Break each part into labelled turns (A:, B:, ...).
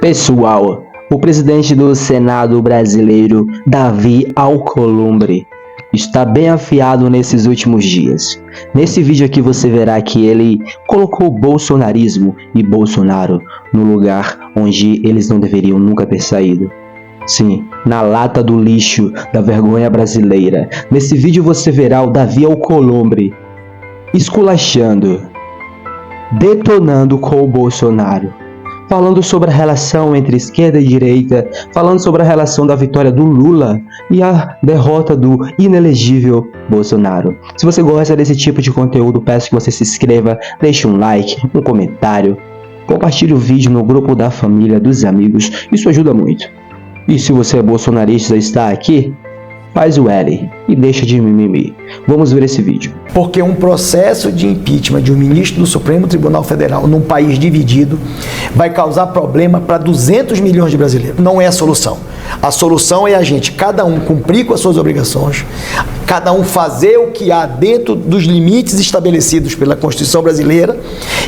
A: Pessoal, o presidente do Senado brasileiro, Davi Alcolumbre, está bem afiado nesses últimos dias. Nesse vídeo aqui você verá que ele colocou bolsonarismo e Bolsonaro no lugar onde eles não deveriam nunca ter saído. Sim, na lata do lixo da vergonha brasileira. Nesse vídeo você verá o Davi Alcolumbre esculachando, detonando com o Bolsonaro, falando sobre a relação entre esquerda e direita, falando sobre a relação da vitória do Lula e a derrota do inelegível Bolsonaro. Se você gosta desse tipo de conteúdo, peço que você se inscreva, deixe um like, um comentário, compartilhe o vídeo no grupo da família, dos amigos, isso ajuda muito. E se você é bolsonarista e está aqui, faz o L e deixa de mimimi. Vamos ver esse vídeo.
B: Porque um processo de impeachment de um ministro do Supremo Tribunal Federal num país dividido vai causar problema para 200 milhões de brasileiros. Não é a solução. A solução é a gente, cada um cumprir com as suas obrigações, cada um fazer o que há dentro dos limites estabelecidos pela Constituição brasileira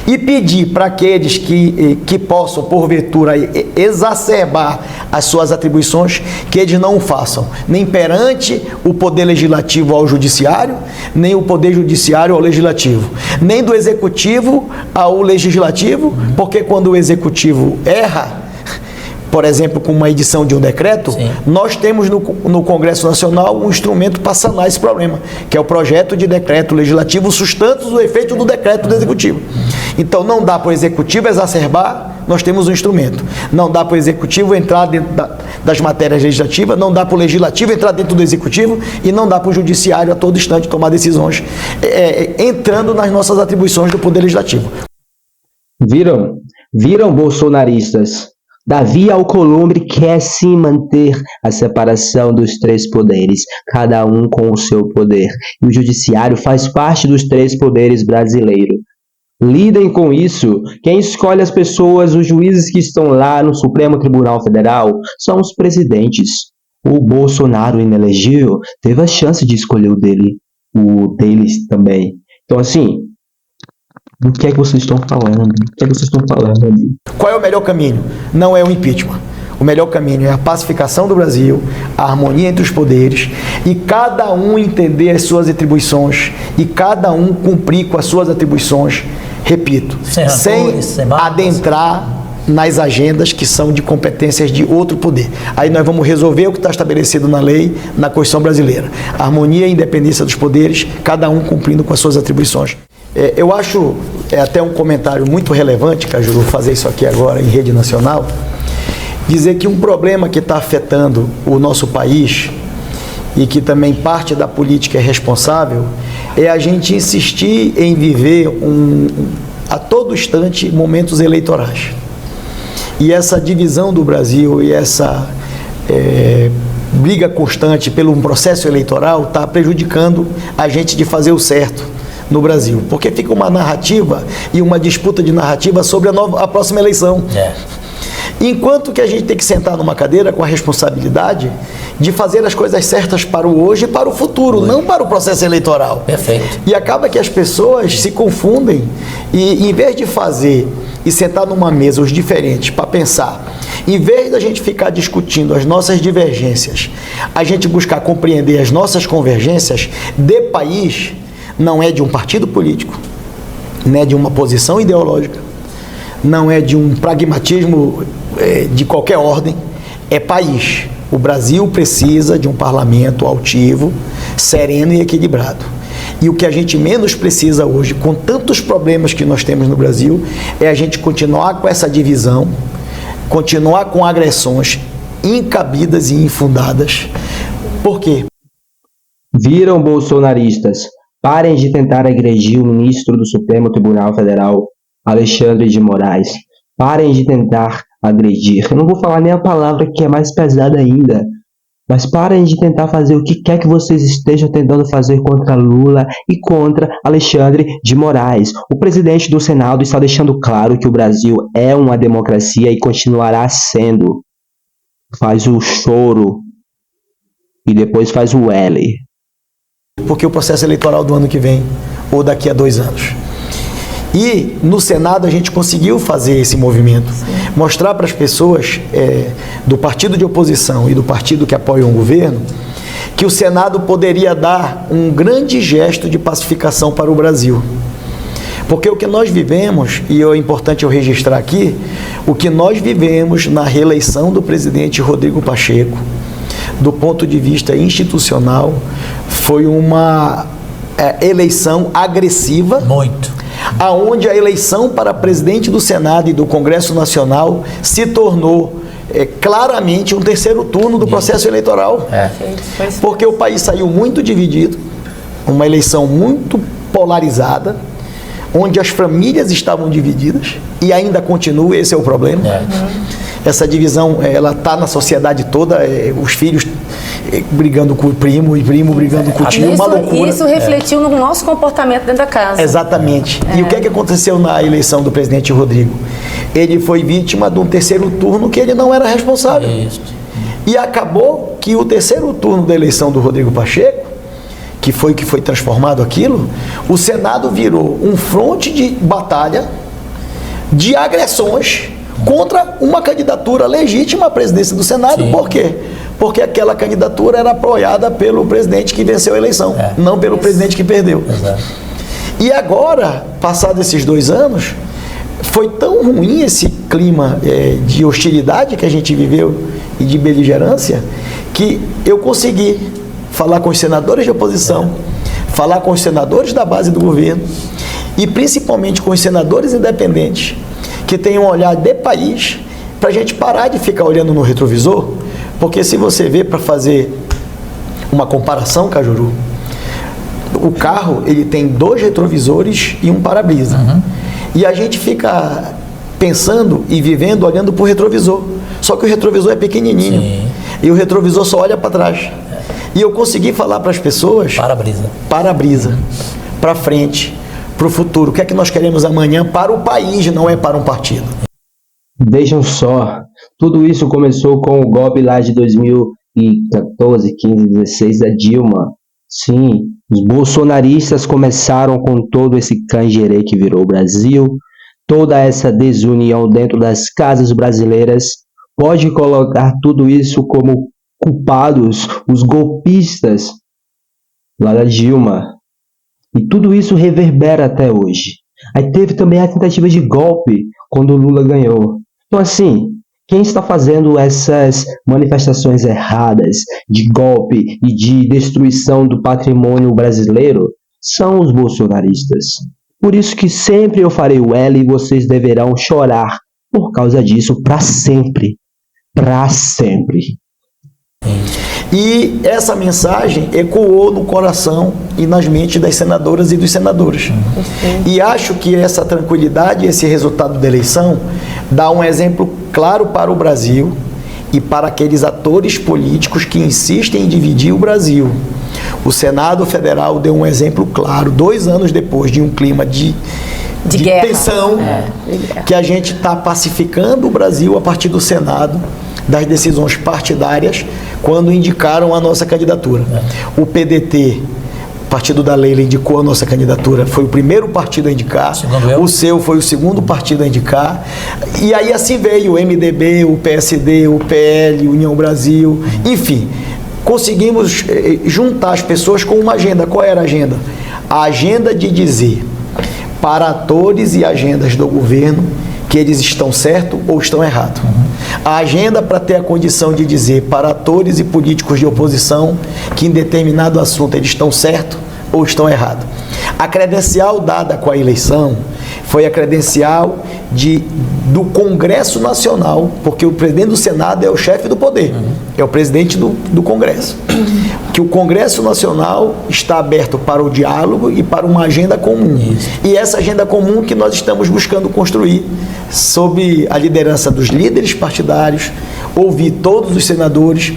B: e pedir para aqueles que possam, porventura, exacerbar as suas atribuições, que eles não o façam, nem perante o Poder Legislativo ao Judiciário, nem o Poder Judiciário ao Legislativo, nem do Executivo ao Legislativo, porque quando o Executivo erra, por exemplo, com uma edição de um decreto, sim, nós temos no Congresso Nacional um instrumento para sanar esse problema, que é o projeto de decreto legislativo, sustantos do efeito do decreto do Executivo. Então, não dá para o Executivo exacerbar, nós temos um instrumento. Não dá para o Executivo entrar dentro das matérias legislativas, não dá para o Legislativo entrar dentro do Executivo e não dá para o Judiciário a todo instante tomar decisões, entrando nas nossas atribuições do Poder Legislativo.
A: Viram bolsonaristas? Davi Alcolumbre quer sim manter a separação dos três poderes, cada um com o seu poder. E o judiciário faz parte dos três poderes brasileiros. Lidem com isso. Quem escolhe as pessoas, os juízes que estão lá no Supremo Tribunal Federal, são os presidentes. O Bolsonaro inelegível teve a chance de escolher o deles também. Então assim, do que é que vocês estão falando?
B: Qual é o melhor caminho? Não é o impeachment. O melhor caminho é a pacificação do Brasil, a harmonia entre os poderes e cada um entender as suas atribuições e cada um cumprir com as suas atribuições, repito, sem adentrar nas agendas que são de competências de outro poder. Aí nós vamos resolver o que está estabelecido na lei, na Constituição brasileira. A harmonia e a independência dos poderes, cada um cumprindo com as suas atribuições. Eu acho até um comentário muito relevante, Caju, vou fazer isso aqui agora em rede nacional, dizer que um problema que está afetando o nosso país e que também parte da política é responsável é a gente insistir em viver a todo instante momentos eleitorais. E essa divisão do Brasil e essa briga constante pelo processo eleitoral está prejudicando a gente de fazer o certo no Brasil, porque fica uma narrativa e uma disputa de narrativa sobre a próxima eleição. Enquanto que a gente tem que sentar numa cadeira com a responsabilidade de fazer as coisas certas para o hoje e para o futuro, não para o processo eleitoral.
C: Perfeito.
B: E acaba que as pessoas se confundem e em vez de fazer e sentar numa mesa os diferentes para pensar, em vez da gente ficar discutindo as nossas divergências, a gente buscar compreender as nossas convergências de país. Não é de um partido político, não é de uma posição ideológica, não é de um pragmatismo de qualquer ordem, é país. O Brasil precisa de um parlamento altivo, sereno e equilibrado. E o que a gente menos precisa hoje, com tantos problemas que nós temos no Brasil, é a gente continuar com essa divisão, continuar com agressões incabidas e infundadas. Por quê?
A: Viram bolsonaristas? Parem de tentar agredir o ministro do Supremo Tribunal Federal, Alexandre de Moraes. Parem de tentar agredir. Eu não vou falar nem a palavra que é mais pesada ainda, mas parem de tentar fazer o que quer que vocês estejam tentando fazer contra Lula e contra Alexandre de Moraes. O presidente do Senado está deixando claro que o Brasil é uma democracia e continuará sendo. Faz o choro e depois faz o L.
B: Porque o processo eleitoral do ano que vem, ou daqui a 2 anos. E no Senado a gente conseguiu fazer esse movimento, mostrar para as pessoas do partido de oposição e do partido que apoia o governo que o Senado poderia dar um grande gesto de pacificação para o Brasil. Porque o que nós vivemos, e é importante eu registrar aqui, o que nós vivemos na reeleição do presidente Rodrigo Pacheco, do ponto de vista institucional, foi uma eleição agressiva.
C: Muito.
B: Aonde a eleição para presidente do Senado e do Congresso Nacional se tornou claramente um terceiro turno do processo eleitoral. Porque o país saiu muito dividido, uma eleição muito polarizada, onde as famílias estavam divididas e ainda continua, esse é o problema. Essa divisão, ela está na sociedade toda, os filhos brigando com o primo e primo brigando com o tio, uma loucura.
D: Isso refletiu no nosso comportamento dentro da casa.
B: Exatamente. E o que é que aconteceu na eleição do presidente Rodrigo? Ele foi vítima de um terceiro turno que ele não era responsável.
C: Isso.
B: E acabou que o terceiro turno da eleição do Rodrigo Pacheco, que foi transformado aquilo, o Senado virou um fronte de batalha, de agressões contra uma candidatura legítima à presidência do Senado. Sim. Por quê? Porque aquela candidatura era apoiada pelo presidente que venceu a eleição, não pelo presidente que perdeu. Exato. E agora, passados esses 2 anos, foi tão ruim esse clima de hostilidade que a gente viveu e de beligerância, que eu consegui falar com os senadores de oposição, falar com os senadores da base do governo e principalmente com os senadores independentes que têm um olhar de país, para a gente parar de ficar olhando no retrovisor, porque se você vê, para fazer uma comparação, Cajuru, o carro ele tem 2 retrovisores e um para-brisa. E a gente fica pensando e vivendo olhando para o retrovisor, só que o retrovisor é pequenininho. Sim. E o retrovisor só olha para trás. E eu consegui falar para as pessoas... Para-brisa. Para frente, para o futuro. O que é que nós queremos amanhã para o país, não é para um partido.
A: Vejam só, tudo isso começou com o golpe lá de 2014, 15, 16 da Dilma. Sim, os bolsonaristas começaram com todo esse canjerê que virou o Brasil, toda essa desunião dentro das casas brasileiras. Pode colocar tudo isso como culpados, os golpistas lá da Dilma. E tudo isso reverbera até hoje. Aí teve também a tentativa de golpe quando o Lula ganhou. Então assim, quem está fazendo essas manifestações erradas de golpe e de destruição do patrimônio brasileiro são os bolsonaristas. Por isso que sempre eu farei o L e vocês deverão chorar por causa disso para sempre. Para sempre.
B: E essa mensagem ecoou no coração e nas mentes das senadoras e dos senadores. E acho que essa tranquilidade, esse resultado da eleição, dá um exemplo claro para o Brasil e para aqueles atores políticos que insistem em dividir o Brasil. O Senado Federal deu um exemplo claro, 2 anos depois de um clima de tensão, que a gente está pacificando o Brasil a partir do Senado, das decisões partidárias, quando indicaram a nossa candidatura. O PDT, Partido da Leila, indicou a nossa candidatura, foi o primeiro partido a indicar, o seu foi o segundo partido a indicar, e aí assim veio o MDB, o PSD, o PL, União Brasil, enfim, conseguimos juntar as pessoas com uma agenda. Qual era a agenda? A agenda de dizer para atores e agendas do governo que eles estão certos ou estão errados. A agenda para ter a condição de dizer para atores e políticos de oposição que em determinado assunto eles estão certos ou estão errados. A credencial dada com a eleição foi a credencial do Congresso Nacional, porque o presidente do Senado é o chefe do poder, é o presidente do Congresso. Que o Congresso Nacional está aberto para o diálogo e para uma agenda comum. Isso. E essa agenda comum que nós estamos buscando construir, sob a liderança dos líderes partidários, ouvir todos os senadores.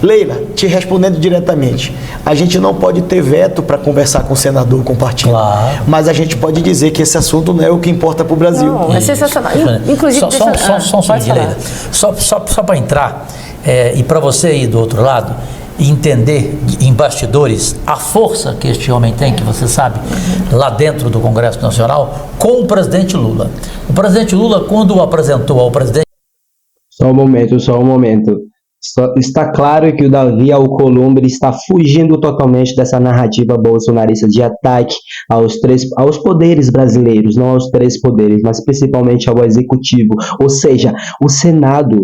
B: Leila, te respondendo diretamente, a gente não pode ter veto para conversar com o senador, com o partido, claro, mas a gente pode dizer que esse assunto não é o que importa para o Brasil.
D: Não, é sensacional. Inclusive,
C: só um seguinte, Leila, só para entrar, e para você aí do outro lado, entender em bastidores a força que este homem tem, que você sabe, lá dentro do Congresso Nacional, com o presidente Lula. O presidente Lula, quando o apresentou ao presidente...
A: Só um momento. Está claro que o Davi Alcolumbre está fugindo totalmente dessa narrativa bolsonarista de ataque aos poderes brasileiros, não aos três poderes, mas principalmente ao executivo. Ou seja, o Senado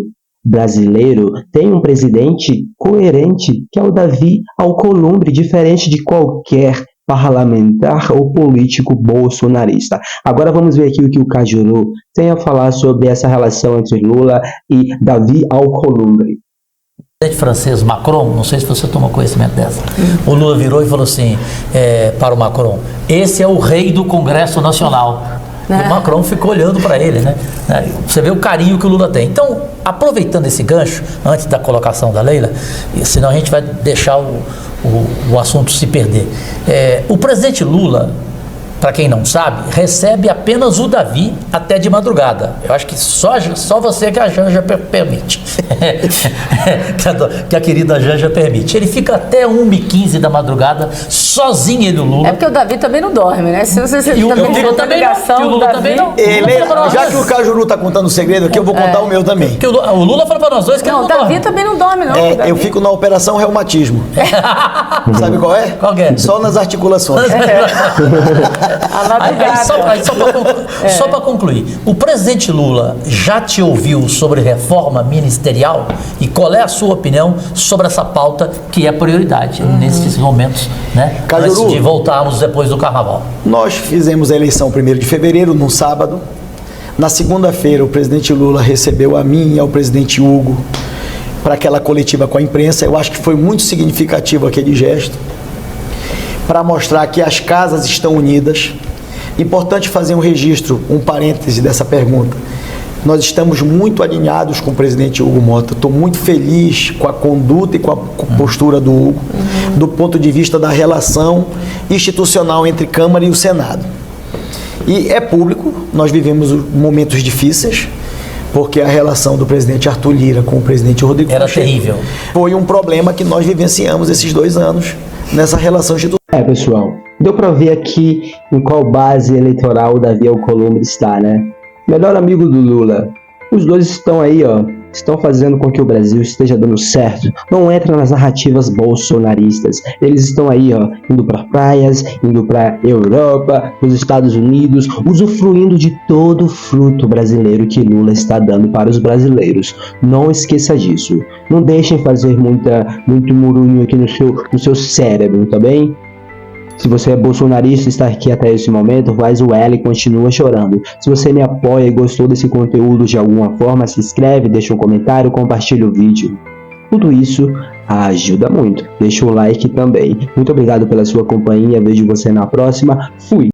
A: brasileiro tem um presidente coerente, que é o Davi Alcolumbre, diferente de qualquer parlamentar ou político bolsonarista. Agora vamos ver aqui o que o Cajuru tem a falar sobre essa relação entre Lula e Davi Alcolumbre.
C: O presidente francês Macron, não sei se você tomou conhecimento dessa, o Lula virou e falou assim para o Macron: esse é o rei do Congresso Nacional. E o Macron ficou olhando para ele, né? Você vê o carinho que o Lula tem. Então, aproveitando esse gancho, antes da colocação da Leila, senão a gente vai deixar o assunto se perder. O presidente Lula, para quem não sabe, recebe apenas o Davi até de madrugada. Eu acho que só você que a Janja permite. que a querida Janja permite. Ele fica até 1h15 da madrugada, sozinho ele e o Lula.
D: É porque o Davi também não dorme, né? Se você
C: e o Lula também não. O Lula também não.
B: Já que o Cajuru tá contando o segredo aqui, eu vou contar o meu também.
C: Porque o Lula falou para nós dois que
D: não,
C: ele
D: não dorme. O Davi também não dorme, não.
B: Eu fico na operação reumatismo. Sabe qual é?
C: Qual é?
B: Só nas articulações.
C: Só para concluir, o presidente Lula já te ouviu sobre reforma ministerial? E qual é a sua opinião sobre essa pauta que é prioridade nesses momentos, né?
B: Cajuru,
C: antes de voltarmos depois do carnaval?
B: Nós fizemos a eleição 1º de fevereiro, num sábado. Na segunda-feira, o presidente Lula recebeu a mim e ao presidente Hugo para aquela coletiva com a imprensa. Eu acho que foi muito significativo aquele gesto, para mostrar que as casas estão unidas. Importante fazer um registro, um parêntese dessa pergunta. Nós estamos muito alinhados com o presidente Hugo Mota. Estou muito feliz com a conduta e com a postura do Hugo, do ponto de vista da relação institucional entre Câmara e o Senado. E é público, nós vivemos momentos difíceis, porque a relação do presidente Arthur Lira com o presidente Rodrigo
C: era
B: Pacheco
C: terrível.
B: Foi um problema que nós vivenciamos esses 2 anos nessa relação institucional.
A: Pessoal, deu para ver aqui em qual base eleitoral o Davi Alcolumbre está, né? Melhor amigo do Lula. Os dois estão aí, estão fazendo com que o Brasil esteja dando certo. Não entra nas narrativas bolsonaristas. Eles estão aí, indo para praias, indo para Europa, os Estados Unidos, usufruindo de todo o fruto brasileiro que Lula está dando para os brasileiros. Não esqueça disso. Não deixem fazer muito murunho aqui no seu cérebro, tá bem? Se você é bolsonarista e está aqui até esse momento, faz o L e continua chorando. Se você me apoia e gostou desse conteúdo de alguma forma, se inscreve, deixa um comentário, compartilha o vídeo. Tudo isso ajuda muito. Deixa o like também. Muito obrigado pela sua companhia. Vejo você na próxima. Fui!